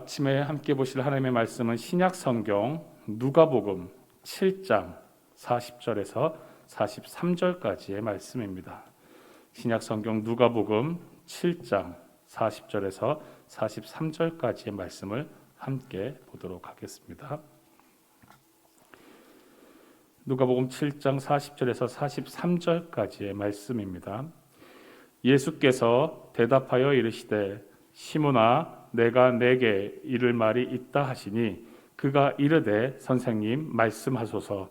아침에 함께 보실 하나님의 말씀은 신약 성경 누가복음 7장 40절에서 43절까지의 말씀입니다. 신약 성경 누가복음 7장 40절에서 43절까지의 말씀을 함께 보도록 하겠습니다. 누가복음 7장 40절에서 43절까지의 말씀입니다. 예수께서 대답하여 이르시되 시몬아 내가 내게 이를 말이 있다 하시니 그가 이르되 선생님 말씀하소서.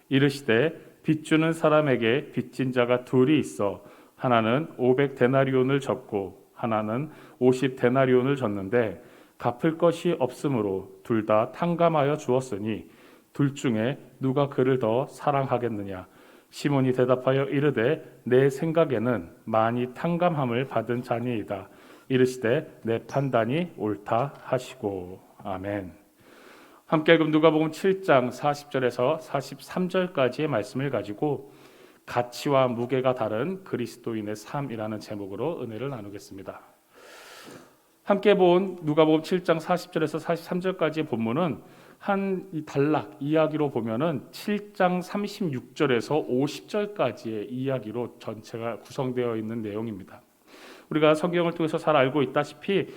이르시되 빚주는 사람에게 빚진 자가 둘이 있어 하나는 500데나리온을 졌고 하나는 50데나리온을 졌는데 갚을 것이 없으므로 둘 다 탕감하여 주었으니 둘 중에 누가 그를 더 사랑하겠느냐. 시몬이 대답하여 이르되 내 생각에는 많이 탕감함을 받은 자니이다. 이르시되 내 판단이 옳다 하시고. 아멘. 함께 읽음 누가복음 7장 40절에서 43절까지의 말씀을 가지고 가치와 무게가 다른 그리스도인의 삶이라는 제목으로 은혜를 나누겠습니다. 함께 본 누가복음 7장 40절에서 43절까지의 본문은 한 단락 이야기로 보면은 7장 36절에서 50절까지의 이야기로 전체가 구성되어 있는 내용입니다. 우리가 성경을 통해서 잘 알고 있다시피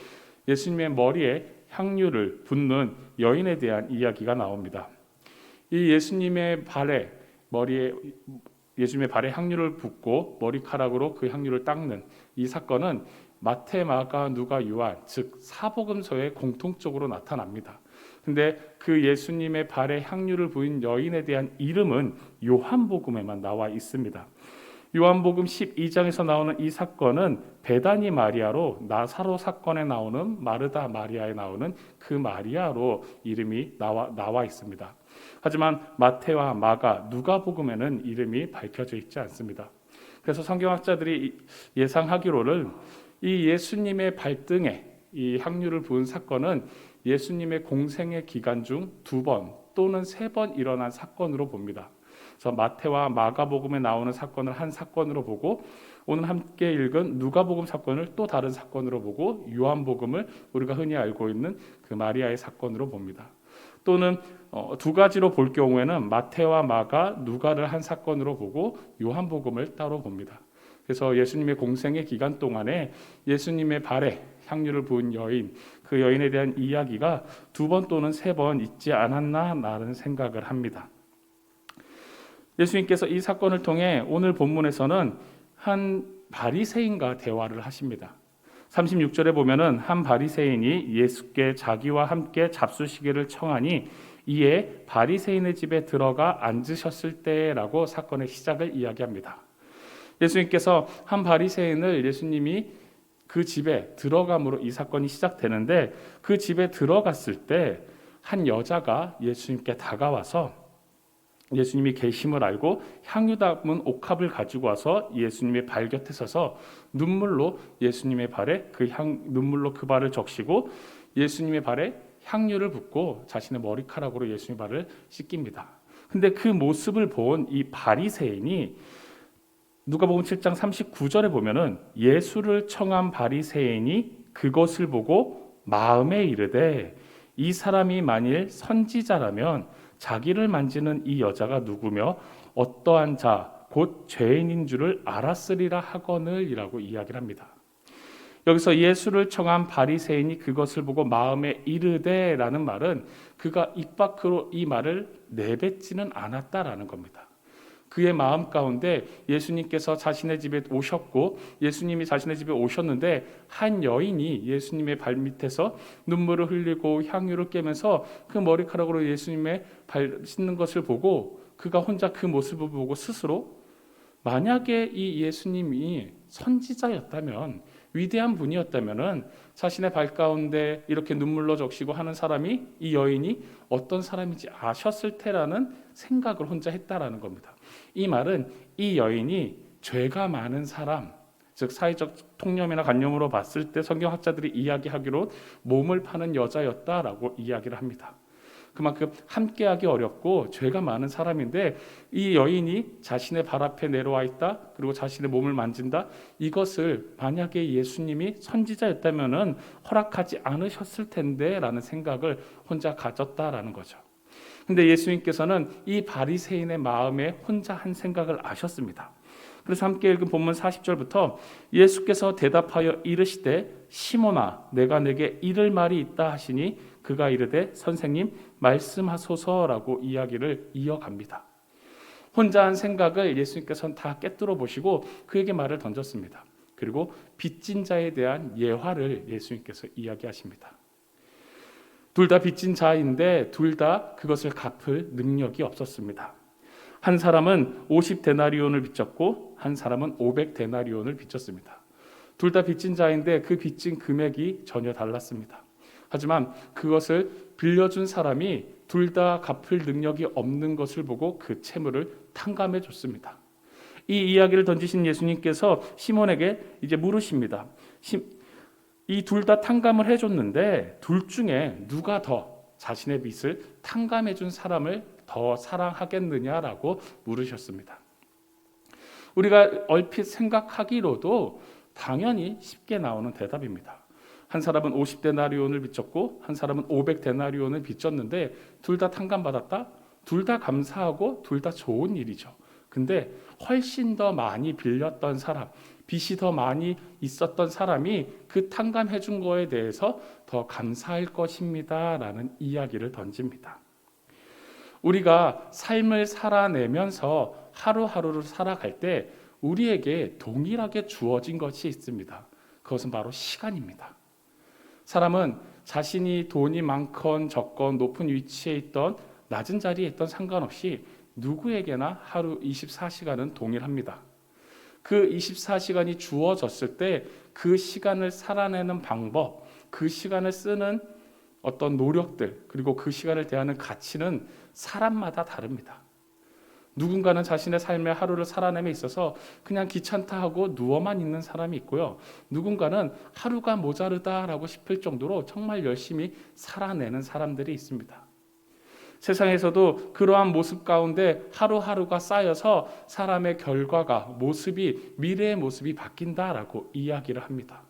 예수님의 머리에 향유를 붓는 여인에 대한 이야기가 나옵니다. 이 예수님의 발에 향유를 붓고 머리카락으로 그 향유를 닦는 이 사건은 마태, 마가, 누가, 요한 즉 사복음서에 공통적으로 나타납니다. 근데 그 예수님의 발에 향유를 부은 여인에 대한 이름은 요한복음에만 나와 있습니다. 요한복음 12장에서 나오는 이 사건은 베다니 마리아로 나사로 사건에 나오는 마르다 마리아에 나오는 그 마리아로 이름이 나와 있습니다. 하지만 마태와 마가, 누가복음에는 이름이 밝혀져 있지 않습니다. 그래서 성경학자들이 예상하기로는 이 예수님의 발등에 이 향유를 부은 사건은 예수님의 공생의 기간 중 2번 또는 3번 일어난 사건으로 봅니다. 그래서 마태와 마가복음에 나오는 사건을 한 사건으로 보고 오늘 함께 읽은 누가복음 사건을 또 다른 사건으로 보고 요한복음을 우리가 흔히 알고 있는 그 마리아의 사건으로 봅니다. 또는 두 가지로 볼 경우에는 마태와 마가, 누가를 한 사건으로 보고 요한복음을 따로 봅니다. 그래서 예수님의 공생의 기간 동안에 예수님의 발에 향유를 부은 여인, 그 여인에 대한 이야기가 2번 또는 3번 있지 않았나 라는 생각을 합니다. 예수님께서 이 사건을 통해 오늘 본문에서는 한 바리새인과 대화를 하십니다. 36절에 보면은 한 바리새인이 예수께 자기와 함께 잡수시기를 청하니 이에 바리새인의 집에 들어가 앉으셨을 때라고 사건의 시작을 이야기합니다. 예수님께서 한 바리새인을 예수님이 그 집에 들어감으로 이 사건이 시작되는데 그 집에 들어갔을 때 한 여자가 예수님께 다가와서 예수님이 계심을 알고 향유 담은 옥합을 가지고 와서 예수님의 발 곁에 서서 눈물로 예수님의 발에 눈물로 그 발을 적시고 예수님의 발에 향유를 붓고 자신의 머리카락으로 예수님의 발을 씻깁니다. 근데 그 모습을 본 이 바리새인이 누가복음 7장 39절에 보면은 예수를 청한 바리새인이 그것을 보고 마음에 이르되 이 사람이 만일 선지자라면 자기를 만지는 이 여자가 누구며 어떠한 자 곧 죄인인 줄을 알았으리라 하거늘이라고 이야기를 합니다. 여기서 예수를 청한 바리새인이 그것을 보고 마음에 이르되라는 말은 그가 입 밖으로 이 말을 내뱉지는 않았다라는 겁니다. 그의 마음 가운데 예수님께서 자신의 집에 오셨고 예수님이 자신의 집에 오셨는데 한 여인이 예수님의 발밑에서 눈물을 흘리고 향유를 꿰면서 그 머리카락으로 예수님의 발 씻는 것을 보고 그가 혼자 그 모습을 보고 스스로 만약에 이 예수님이 선지자였다면 위대한 분이었다면 자신의 발 가운데 이렇게 눈물로 적시고 하는 사람이 이 여인이 어떤 사람인지 아셨을 테라는 생각을 혼자 했다라는 겁니다. 이 말은 이 여인이 죄가 많은 사람, 즉 사회적 통념이나 관념으로 봤을 때 성경학자들이 이야기하기로 몸을 파는 여자였다라고 이야기를 합니다. 그만큼 함께하기 어렵고 죄가 많은 사람인데 이 여인이 자신의 발 앞에 내려와 있다, 그리고 자신의 몸을 만진다, 이것을 만약에 예수님이 선지자였다면은 허락하지 않으셨을 텐데 라는 생각을 혼자 가졌다라는 거죠. 근데 예수님께서는 이 바리새인의 마음에 혼자 한 생각을 아셨습니다. 그래서 함께 읽은 본문 40절부터 예수께서 대답하여 이르시되 시몬아 내가 내게 이를 말이 있다 하시니 그가 이르되 선생님 말씀하소서라고 이야기를 이어갑니다. 혼자 한 생각을 예수님께서는 다 깨뜨려 보시고 그에게 말을 던졌습니다. 그리고 빚진 자에 대한 예화를 예수님께서 이야기하십니다. 둘 다 빚진 자인데 둘 다 그것을 갚을 능력이 없었습니다. 한 사람은 50데나리온을 빚졌고 한 사람은 500데나리온을 빚졌습니다. 둘 다 빚진 자인데 그 빚진 금액이 전혀 달랐습니다. 하지만 그것을 빌려준 사람이 둘 다 갚을 능력이 없는 것을 보고 그 채무를 탕감해 줬습니다. 이 이야기를 던지신 예수님께서 시몬에게 이제 물으십니다. 이 둘 다 탕감을 해줬는데 둘 중에 누가 더 자신의 빚을 탕감해 준 사람을 더 사랑하겠느냐라고 물으셨습니다. 우리가 얼핏 생각하기로도 당연히 쉽게 나오는 대답입니다. 한 사람은 50데나리온을 빚졌고 한 사람은 500데나리온을 빚졌는데 둘 다 탕감받았다? 둘 다 감사하고 둘 다 좋은 일이죠. 근데 훨씬 더 많이 빌렸던 사람, 빚이 더 많이 있었던 사람이 그 탕감해 준 거에 대해서 더 감사할 것입니다 라는 이야기를 던집니다. 우리가 삶을 살아내면서 하루하루를 살아갈 때 우리에게 동일하게 주어진 것이 있습니다. 그것은 바로 시간입니다. 사람은 자신이 돈이 많건 적건 높은 위치에 있던 낮은 자리에 있던 상관없이 누구에게나 하루 24시간은 동일합니다. 그 24시간이 주어졌을 때 그 시간을 살아내는 방법, 그 시간을 쓰는 어떤 노력들, 그리고 그 시간을 대하는 가치는 사람마다 다릅니다. 누군가는 자신의 삶의 하루를 살아냄에 있어서 그냥 귀찮다 하고 누워만 있는 사람이 있고요. 누군가는 하루가 모자르다라고 싶을 정도로 정말 열심히 살아내는 사람들이 있습니다. 세상에서도 그러한 모습 가운데 하루하루가 쌓여서 사람의 결과가, 모습이, 미래의 모습이 바뀐다라고 이야기를 합니다.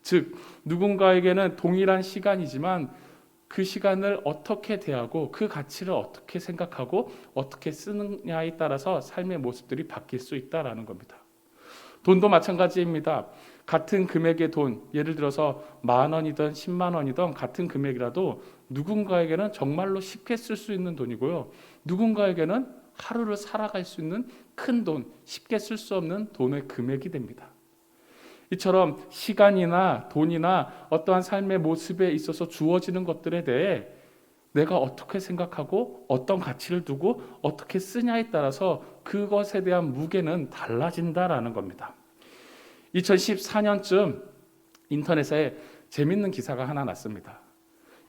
즉, 누군가에게는 동일한 시간이지만 그 시간을 어떻게 대하고 그 가치를 어떻게 생각하고 어떻게 쓰느냐에 따라서 삶의 모습들이 바뀔 수 있다라는 겁니다. 돈도 마찬가지입니다. 같은 금액의 돈, 예를 들어서 10,000원이든 10만 원이든 같은 금액이라도 누군가에게는 정말로 쉽게 쓸 수 있는 돈이고요. 누군가에게는 하루를 살아갈 수 있는 큰 돈, 쉽게 쓸 수 없는 돈의 금액이 됩니다. 이처럼 시간이나 돈이나 어떠한 삶의 모습에 있어서 주어지는 것들에 대해 내가 어떻게 생각하고 어떤 가치를 두고 어떻게 쓰냐에 따라서 그것에 대한 무게는 달라진다라는 겁니다. 2014년쯤 인터넷에 재밌는 기사가 하나 났습니다.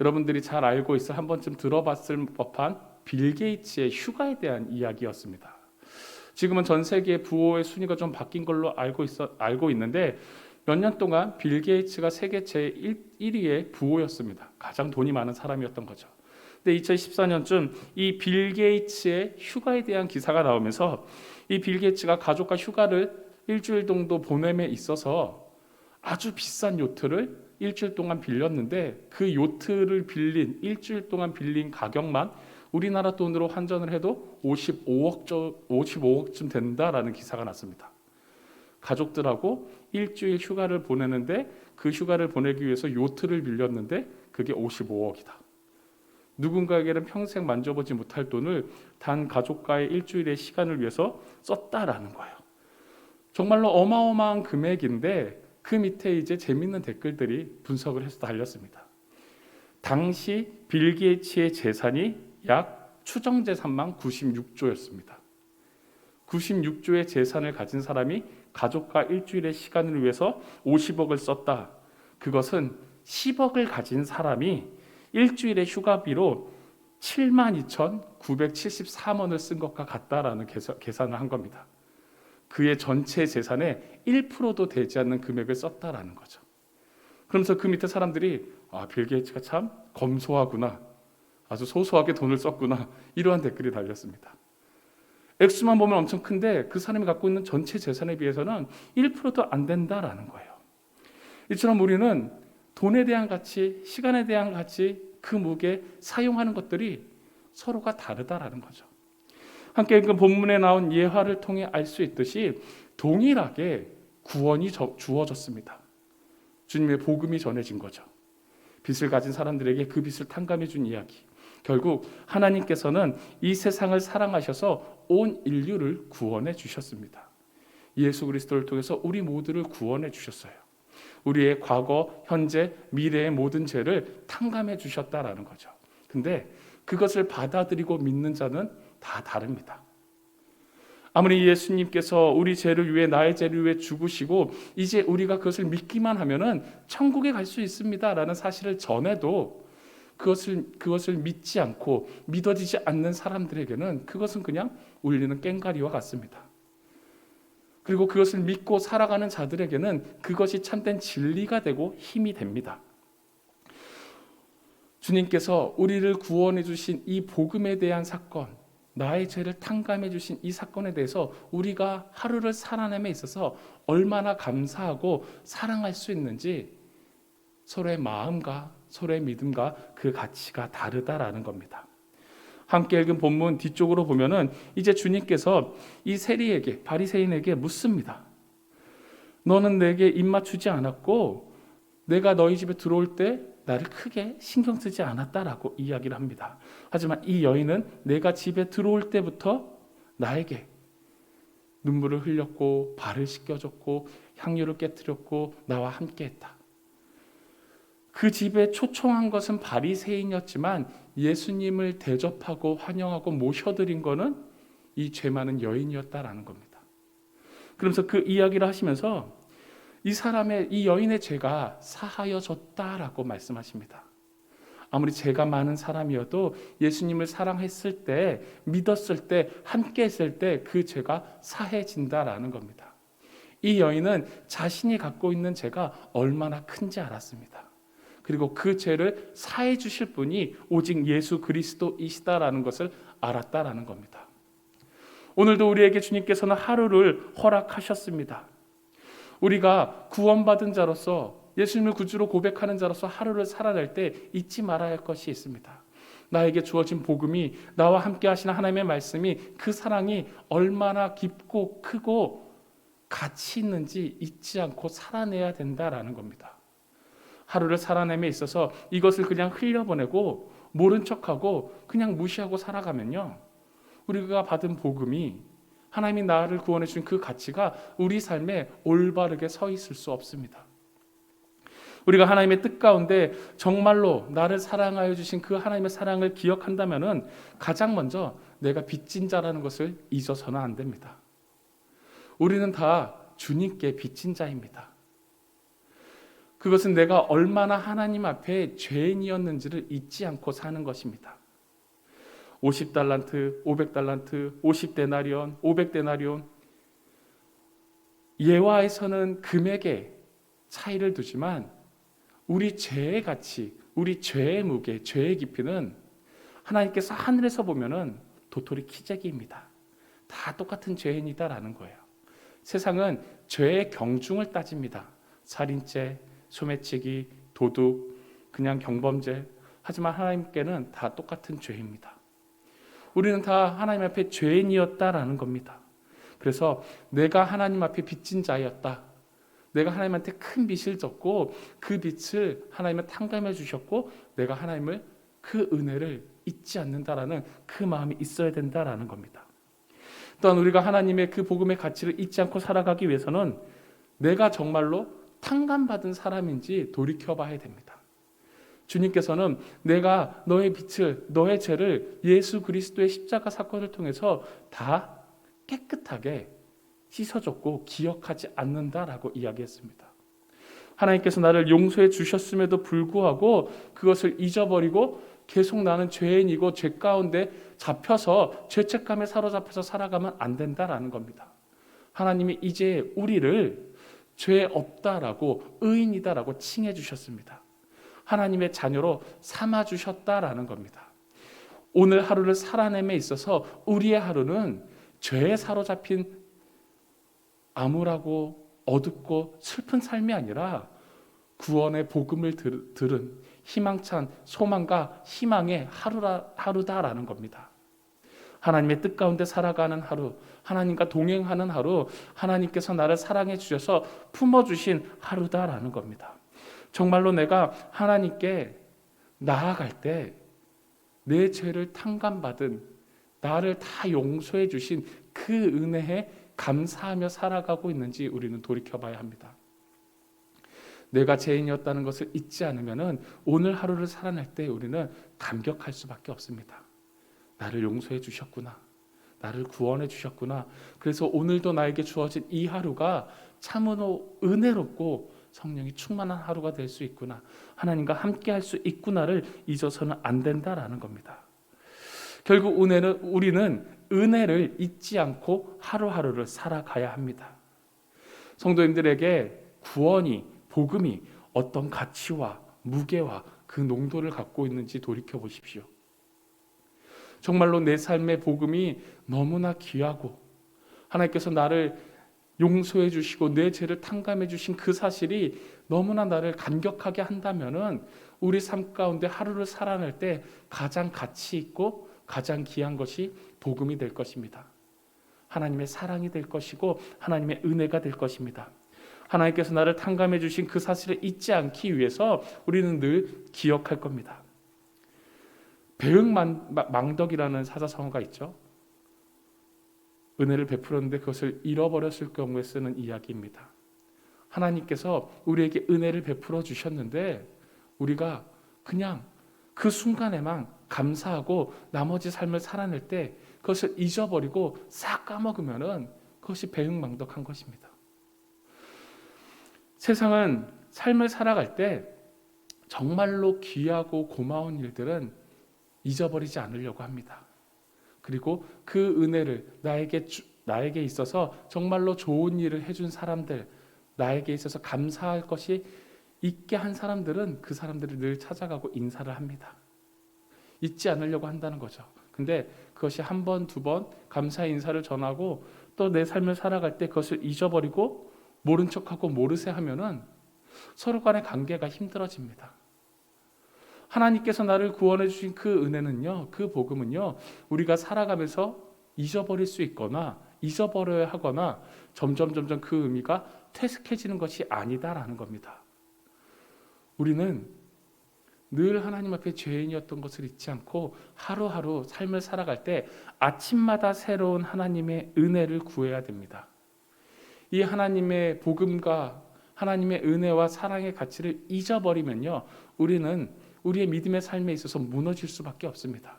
여러분들이 잘 알고 있어 한 번쯤 들어봤을 법한 빌 게이츠의 휴가에 대한 이야기였습니다. 지금은 전 세계 부호의 순위가 좀 바뀐 걸로 알고 있는데 몇 년 동안 빌 게이츠가 세계 제1위의 부호였습니다. 가장 돈이 많은 사람이었던 거죠. 근데 2014년쯤 이 빌 게이츠의 휴가에 대한 기사가 나오면서 이 빌 게이츠가 가족과 휴가를 일주일 정도 보냄에 있어서 아주 비싼 요트를 일주일 동안 빌렸는데 그 요트를 빌린 일주일 동안 빌린 가격만 우리나라 돈으로 환전을 해도 55억쯤 된다라는 기사가 났습니다. 가족들하고 일주일 휴가를 보내는데 그 휴가를 보내기 위해서 요트를 빌렸는데 그게 55억이다. 누군가에게는 평생 만져보지 못할 돈을 단 가족과의 일주일의 시간을 위해서 썼다라는 거예요. 정말로 어마어마한 금액인데 그 밑에 이제 재밌는 댓글들이 분석을 해서 달렸습니다. 당시 빌 게이츠의 재산이 약 추정 재산만 96조였습니다. 96조의 재산을 가진 사람이 가족과 일주일의 시간을 위해서 50억을 썼다. 그것은 10억을 가진 사람이 일주일의 휴가비로 72,973원을 쓴 것과 같다라는 계산을 한 겁니다. 그의 전체 재산의 1%도 되지 않는 금액을 썼다라는 거죠. 그러면서 그 밑에 사람들이 빌 게이츠가 참 검소하구나. 아주 소소하게 돈을 썼구나, 이러한 댓글이 달렸습니다. 액수만 보면 엄청 큰데 그 사람이 갖고 있는 전체 재산에 비해서는 1%도 안 된다라는 거예요. 이처럼 우리는 돈에 대한 가치, 시간에 대한 가치, 그 무게, 사용하는 것들이 서로가 다르다라는 거죠. 함께 읽은 본문에 나온 예화를 통해 알 수 있듯이 동일하게 구원이 주어졌습니다. 주님의 복음이 전해진 거죠. 빚을 가진 사람들에게 그 빚을 탕감해 준 이야기. 결국 하나님께서는 이 세상을 사랑하셔서 온 인류를 구원해 주셨습니다. 예수 그리스도를 통해서 우리 모두를 구원해 주셨어요. 우리의 과거, 현재, 미래의 모든 죄를 탕감해 주셨다라는 거죠. 근데 그것을 받아들이고 믿는 자는 다 다릅니다. 아무리 예수님께서 우리 죄를 위해, 나의 죄를 위해 죽으시고 이제 우리가 그것을 믿기만 하면은 천국에 갈 수 있습니다라는 사실을 전해도 그것을 믿지 않고 믿어지지 않는 사람들에게는 그것은 그냥 울리는 꽹과리와 같습니다. 그리고 그것을 믿고 살아가는 자들에게는 그것이 참된 진리가 되고 힘이 됩니다. 주님께서 우리를 구원해 주신 이 복음에 대한 사건, 나의 죄를 탕감해 주신 이 사건에 대해서 우리가 하루를 살아남에 있어서 얼마나 감사하고 사랑할 수 있는지 서로의 마음과 서로의 믿음과 그 가치가 다르다라는 겁니다. 함께 읽은 본문 뒤쪽으로 보면은 이제 주님께서 이 세리에게, 바리새인에게 묻습니다. 너는 내게 입맞추지 않았고 내가 너희 집에 들어올 때 나를 크게 신경 쓰지 않았다라고 이야기를 합니다. 하지만 이 여인은 내가 집에 들어올 때부터 나에게 눈물을 흘렸고 발을 씻겨줬고 향유를 깨뜨렸고 나와 함께했다. 그 집에 초청한 것은 바리새인이었지만 예수님을 대접하고 환영하고 모셔드린 것은 이 죄 많은 여인이었다라는 겁니다. 그러면서 그 이야기를 하시면서 이 여인의 죄가 사하여졌다라고 말씀하십니다. 아무리 죄가 많은 사람이어도 예수님을 사랑했을 때, 믿었을 때, 함께 했을 때 그 죄가 사해진다라는 겁니다. 이 여인은 자신이 갖고 있는 죄가 얼마나 큰지 알았습니다. 그리고 그 죄를 사해 주실 분이 오직 예수 그리스도이시다라는 것을 알았다라는 겁니다. 오늘도 우리에게 주님께서는 하루를 허락하셨습니다. 우리가 구원받은 자로서, 예수님을 구주로 고백하는 자로서 하루를 살아낼 때 잊지 말아야 할 것이 있습니다. 나에게 주어진 복음이, 나와 함께 하시는 하나님의 말씀이, 그 사랑이 얼마나 깊고 크고 가치 있는지 잊지 않고 살아내야 된다라는 겁니다. 하루를 살아내에 있어서 이것을 그냥 흘려보내고 모른 척하고 그냥 무시하고 살아가면요, 우리가 받은 복음이, 하나님이 나를 구원해 주신 그 가치가 우리 삶에 올바르게 서 있을 수 없습니다. 우리가 하나님의 뜻 가운데 정말로 나를 사랑하여 주신 그 하나님의 사랑을 기억한다면은 가장 먼저 내가 빚진 자라는 것을 잊어서는 안 됩니다. 우리는 다 주님께 빚진 자입니다. 그것은 내가 얼마나 하나님 앞에 죄인이었는지를 잊지 않고 사는 것입니다. 50달란트, 500달란트, 50데나리온, 500데나리온, 예화에서는 금액에 차이를 두지만 우리 죄의 가치, 우리 죄의 무게, 죄의 깊이는 하나님께서 하늘에서 보면은 도토리 키재기입니다. 다 똑같은 죄인이다라는 거예요. 세상은 죄의 경중을 따집니다. 살인죄, 소매치기, 도둑, 그냥 경범죄. 하지만 하나님께는 다 똑같은 죄입니다. 우리는 다 하나님 앞에 죄인이었다라는 겁니다. 그래서 내가 하나님 앞에 빚진 자였다. 내가 하나님한테 큰 빚을 졌고 그 빚을 하나님은 탕감해 주셨고 내가 하나님을, 그 은혜를 잊지 않는다라는 그 마음이 있어야 된다라는 겁니다. 또한 우리가 하나님의 그 복음의 가치를 잊지 않고 살아가기 위해서는 내가 정말로 탕감받은 사람인지 돌이켜봐야 됩니다. 주님께서는 내가 너의 빚을, 너의 죄를 예수 그리스도의 십자가 사건을 통해서 다 깨끗하게 씻어줬고 기억하지 않는다라고 이야기했습니다. 하나님께서 나를 용서해 주셨음에도 불구하고 그것을 잊어버리고 계속 나는 죄인이고 죄 가운데 잡혀서 죄책감에 사로잡혀서 살아가면 안 된다라는 겁니다. 하나님이 이제 우리를 죄 없다라고, 의인이다라고 칭해 주셨습니다. 하나님의 자녀로 삼아 주셨다라는 겁니다. 오늘 하루를 살아냄에 있어서 우리의 하루는 죄에 사로잡힌 암울하고 어둡고 슬픈 삶이 아니라 구원의 복음을 들은 희망찬 소망과 희망의 하루다라는 겁니다. 하나님의 뜻 가운데 살아가는 하루, 하나님과 동행하는 하루, 하나님께서 나를 사랑해 주셔서 품어주신 하루다라는 겁니다. 정말로 내가 하나님께 나아갈 때 내 죄를 탕감받은, 나를 다 용서해 주신 그 은혜에 감사하며 살아가고 있는지 우리는 돌이켜봐야 합니다. 내가 죄인이었다는 것을 잊지 않으면 오늘 하루를 살아낼 때 우리는 감격할 수밖에 없습니다. 나를 용서해 주셨구나. 나를 구원해 주셨구나. 그래서 오늘도 나에게 주어진 이 하루가 참으로 은혜롭고 성령이 충만한 하루가 될 수 있구나. 하나님과 함께 할 수 있구나를 잊어서는 안 된다라는 겁니다. 결국 우리는 은혜를 잊지 않고 하루하루를 살아가야 합니다. 성도님들에게 구원이, 복음이 어떤 가치와 무게와 그 농도를 갖고 있는지 돌이켜 보십시오. 정말로 내 삶의 복음이 너무나 귀하고 하나님께서 나를 용서해 주시고 내 죄를 탕감해 주신 그 사실이 너무나 나를 감격하게 한다면은 우리 삶 가운데 하루를 살아낼 때 가장 가치 있고 가장 귀한 것이 복음이 될 것입니다. 하나님의 사랑이 될 것이고 하나님의 은혜가 될 것입니다. 하나님께서 나를 탕감해 주신 그 사실을 잊지 않기 위해서 우리는 늘 기억할 겁니다. 배은망덕이라는 사자성어가 있죠. 은혜를 베풀었는데 그것을 잃어버렸을 경우에 쓰는 이야기입니다. 하나님께서 우리에게 은혜를 베풀어 주셨는데 우리가 그냥 그 순간에만 감사하고 나머지 삶을 살아낼 때 그것을 잊어버리고 싹 까먹으면 그것이 배은망덕한 것입니다. 세상은 삶을 살아갈 때 정말로 귀하고 고마운 일들은 잊어버리지 않으려고 합니다. 그리고 그 은혜를 나에게 있어서 정말로 좋은 일을 해준 사람들, 나에게 있어서 감사할 것이 있게 한 사람들은 그 사람들을 늘 찾아가고 인사를 합니다. 잊지 않으려고 한다는 거죠. 근데 그것이 한 번, 두 번 감사 인사를 전하고 또 내 삶을 살아갈 때 그것을 잊어버리고 모른 척하고 모르쇠 하면은 서로 간의 관계가 힘들어집니다. 하나님께서 나를 구원해 주신 그 은혜는요, 그 복음은요, 우리가 살아가면서 잊어버릴 수 있거나 잊어버려야 하거나 점점 그 의미가 퇴색해지는 것이 아니다라는 겁니다. 우리는 늘 하나님 앞에 죄인이었던 것을 잊지 않고 하루하루 삶을 살아갈 때 아침마다 새로운 하나님의 은혜를 구해야 됩니다. 이 하나님의 복음과 하나님의 은혜와 사랑의 가치를 잊어버리면요, 우리는 우리의 믿음의 삶에 있어서 무너질 수밖에 없습니다.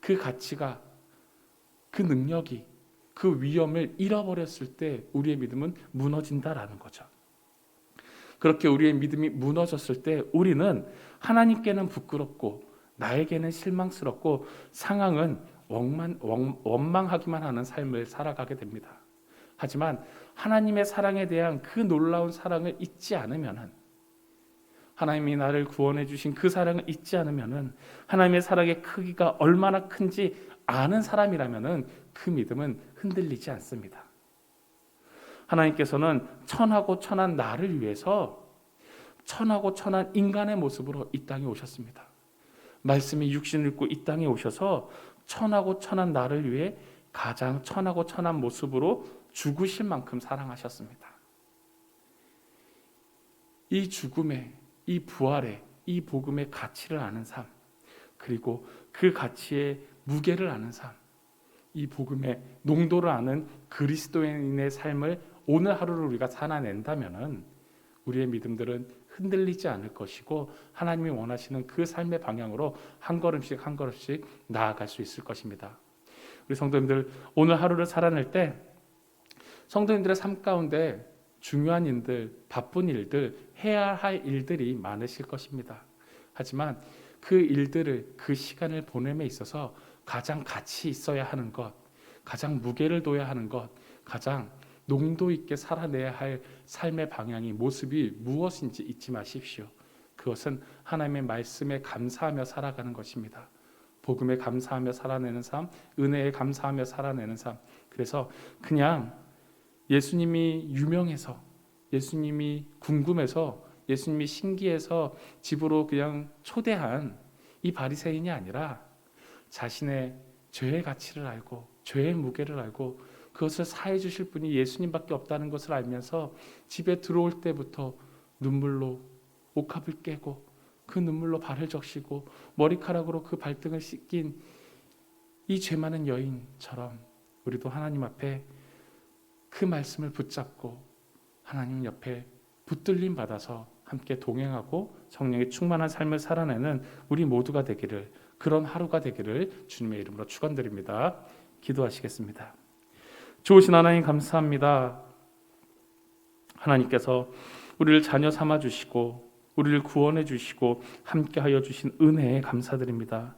그 가치가, 그 능력이, 그 위엄을 잃어버렸을 때 우리의 믿음은 무너진다라는 거죠. 그렇게 우리의 믿음이 무너졌을 때 우리는 하나님께는 부끄럽고 나에게는 실망스럽고 상황은 원망하기만 하는 삶을 살아가게 됩니다. 하지만 하나님의 사랑에 대한 그 놀라운 사랑을 잊지 않으면은, 하나님이 나를 구원해 주신 그 사랑을 잊지 않으면은, 하나님의 사랑의 크기가 얼마나 큰지 아는 사람이라면은 그 믿음은 흔들리지 않습니다. 하나님께서는 천하고 천한 나를 위해서 천하고 천한 인간의 모습으로 이 땅에 오셨습니다. 말씀이 육신을 입고 이 땅에 오셔서 천하고 천한 나를 위해 가장 천하고 천한 모습으로 죽으실 만큼 사랑하셨습니다. 이 죽음의, 이 부활의, 이 복음의 가치를 아는 삶, 그리고 그 가치의 무게를 아는 삶, 이 복음의 농도를 아는 그리스도인의 삶을 오늘 하루를 우리가 살아낸다면은 우리의 믿음들은 흔들리지 않을 것이고 하나님이 원하시는 그 삶의 방향으로 한 걸음씩 한 걸음씩 나아갈 수 있을 것입니다. 우리 성도님들, 오늘 하루를 살아낼 때 성도님들의 삶 가운데 중요한 일들, 바쁜 일들, 해야 할 일들이 많으실 것입니다. 하지만 그 일들을, 그 시간을 보냄에 있어서 가장 가치 있어야 하는 것, 가장 무게를 둬야 하는 것, 가장 농도 있게 살아내야 할 삶의 방향이, 모습이 무엇인지 잊지 마십시오. 그것은 하나님의 말씀에 감사하며 살아가는 것입니다. 복음에 감사하며 살아내는 삶, 은혜에 감사하며 살아내는 삶. 그래서 그냥 예수님이 유명해서, 예수님이 궁금해서, 예수님이 신기해서 집으로 그냥 초대한 이 바리새인이 아니라 자신의 죄의 가치를 알고 죄의 무게를 알고 그것을 사해 주실 분이 예수님밖에 없다는 것을 알면서 집에 들어올 때부터 눈물로 옥합을 깨고 그 눈물로 발을 적시고 머리카락으로 그 발등을 씻긴 이 죄 많은 여인처럼 우리도 하나님 앞에 그 말씀을 붙잡고 하나님 옆에 붙들림 받아서 함께 동행하고 성령의 충만한 삶을 살아내는 우리 모두가 되기를, 그런 하루가 되기를 주님의 이름으로 축원드립니다. 기도하시겠습니다. 좋으신 하나님 감사합니다. 하나님께서 우리를 자녀 삼아 주시고 우리를 구원해 주시고 함께하여 주신 은혜에 감사드립니다.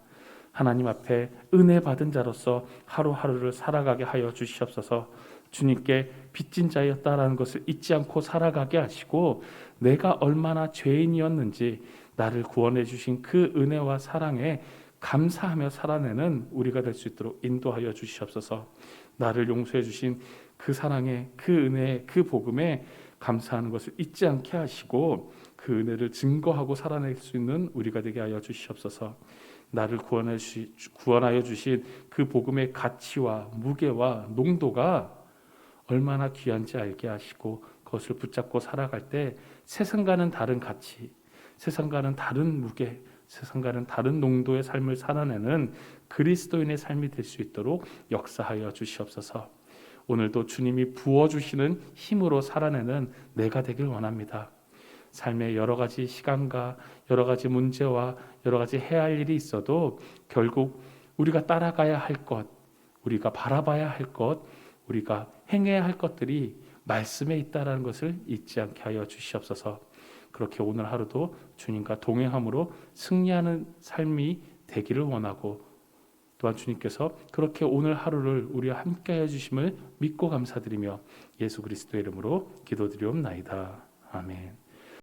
하나님 앞에 은혜 받은 자로서 하루하루를 살아가게 하여 주시옵소서. 주님께 빚진 자였다라는 것을 잊지 않고 살아가게 하시고 내가 얼마나 죄인이었는지 나를 구원해 주신 그 은혜와 사랑에 감사하며 살아내는 우리가 될 수 있도록 인도하여 주시옵소서. 나를 용서해 주신 그 사랑에, 그 은혜에, 그 복음에 감사하는 것을 잊지 않게 하시고 그 은혜를 증거하고 살아낼 수 있는 우리가 되게 하여 주시옵소서. 나를 구원하여 주신 그 복음의 가치와 무게와 농도가 얼마나 귀한지 알게 하시고 그것을 붙잡고 살아갈 때 세상과는 다른 가치, 세상과는 다른 무게, 세상과는 다른 농도의 삶을 살아내는 그리스도인의 삶이 될 수 있도록 역사하여 주시옵소서. 오늘도 주님이 부어주시는 힘으로 살아내는 내가 되길 원합니다. 삶의 여러 가지 시간과 여러 가지 문제와 여러 가지 해야 할 일이 있어도 결국 우리가 따라가야 할 것, 우리가 바라봐야 할 것, 우리가 행해야 할 것들이 말씀에 있다라는 것을 잊지 않게 하여 주시옵소서. 그렇게 오늘 하루도 주님과 동행함으로 승리하는 삶이 되기를 원하고 또한 주님께서 그렇게 오늘 하루를 우리와 함께해 주심을 믿고 감사드리며 예수 그리스도의 이름으로 기도드리옵나이다. 아멘.